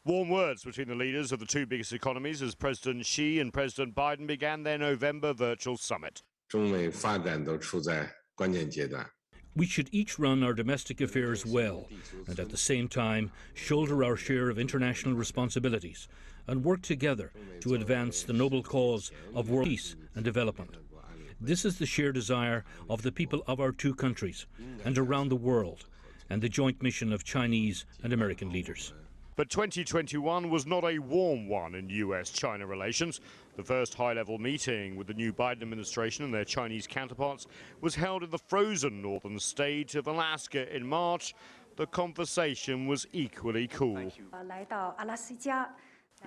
Warm words between the leaders of the two biggest economies as President Xi and President Biden began their November virtual summit. 中美发展都处在关键阶段。 We should each run our domestic affairs well and at the same time shoulder our share of international responsibilities and work together to advance the noble cause of world peace and development. This is the shared desire of the people of our two countries and around the world, and the joint mission of Chinese and American leaders. But 2021 was not a warm one in US-China relations. The first high-level meeting with the new Biden administration and their Chinese counterparts was held in the frozen northern state of Alaska in March. The conversation was equally cool.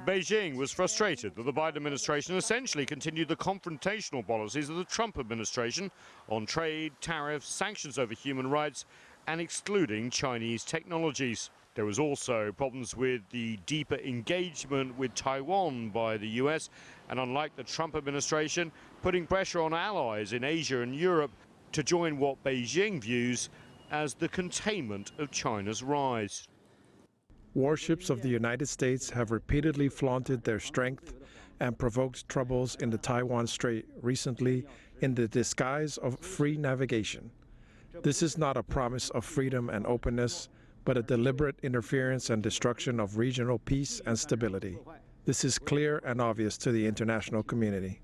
Beijing was frustrated that the Biden administration essentially continued the confrontational policies of the Trump administration on trade, tariffs, sanctions over human rights, and excluding Chinese technologies. There was also problems with the deeper engagement with Taiwan by the US, and unlike the Trump administration, putting pressure on allies in Asia and Europe to join what Beijing views as the containment of China's rise. Warships of the United States have repeatedly flaunted their strength and provoked troubles in the Taiwan Strait recently in the disguise of free navigation. This is not a promise of freedom and openness, but a deliberate interference and destruction of regional peace and stability. This is clear and obvious to the international community.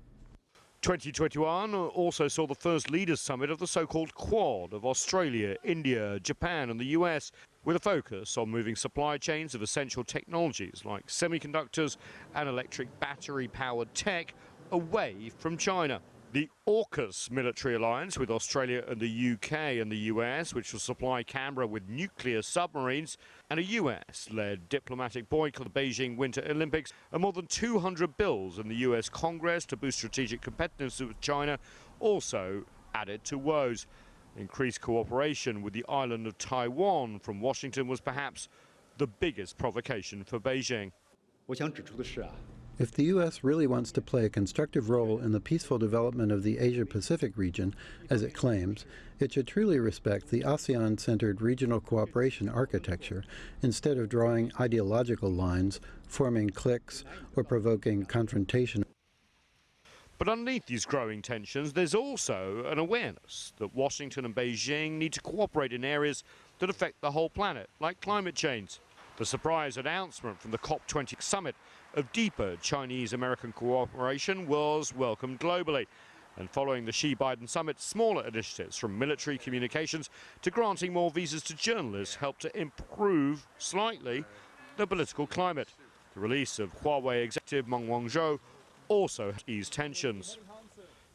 2021 also saw the first leaders' summit of the so-called Quad of Australia, India, Japan and the US, with a focus on moving supply chains of essential technologies like semiconductors and electric battery-powered tech away from China. The AUKUS military alliance with Australia and the UK and the US, which will supply Canberra with nuclear submarines, and a US-led diplomatic boycott of the Beijing Winter Olympics, and more than 200 bills in the US Congress to boost strategic competitiveness with China also added to woes. Increased cooperation with the island of Taiwan from Washington was perhaps the biggest provocation for Beijing. If the U.S. really wants to play a constructive role in the peaceful development of the Asia-Pacific region, as it claims, it should truly respect the ASEAN-centered regional cooperation architecture instead of drawing ideological lines, forming cliques, or provoking confrontation. But underneath these growing tensions, there's also an awareness that Washington and Beijing need to cooperate in areas that affect the whole planet, like climate change. The surprise announcement from the COP20 summit of deeper Chinese-American cooperation was welcomed globally. And following the Xi-Biden summit, smaller initiatives from military communications to granting more visas to journalists helped to improve slightly the political climate. The release of Huawei executive Meng Wanzhou also eased tensions.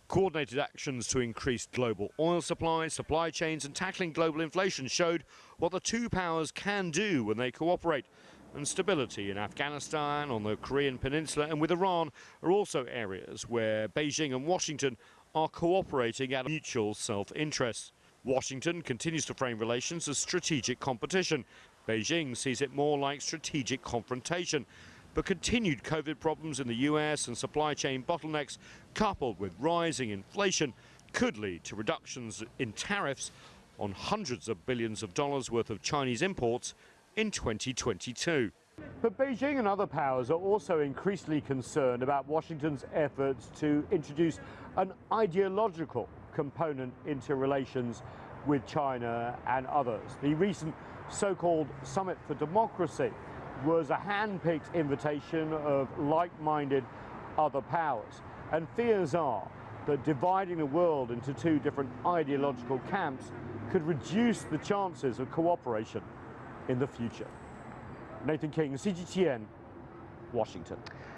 Coordinated actions to increase global oil supplies, supply chains and tackling global inflation showed what the two powers can do when they cooperate. And stability in Afghanistan, on the Korean Peninsula and with Iran are also areas where Beijing and Washington are cooperating out of mutual self-interest. Washington continues to frame relations as strategic competition. Beijing sees it more like strategic confrontation. But continued COVID problems in the US and supply chain bottlenecks, coupled with rising inflation, could lead to reductions in tariffs on hundreds of billions of dollars worth of Chinese imports in 2022. But Beijing and other powers are also increasingly concerned about Washington's efforts to introduce an ideological component into relations with China and others. The recent so-called Summit for Democracy was a hand-picked invitation of like-minded other powers. And fears are that dividing the world into two different ideological camps could reduce the chances of cooperation in the future. Nathan King, CGTN, Washington.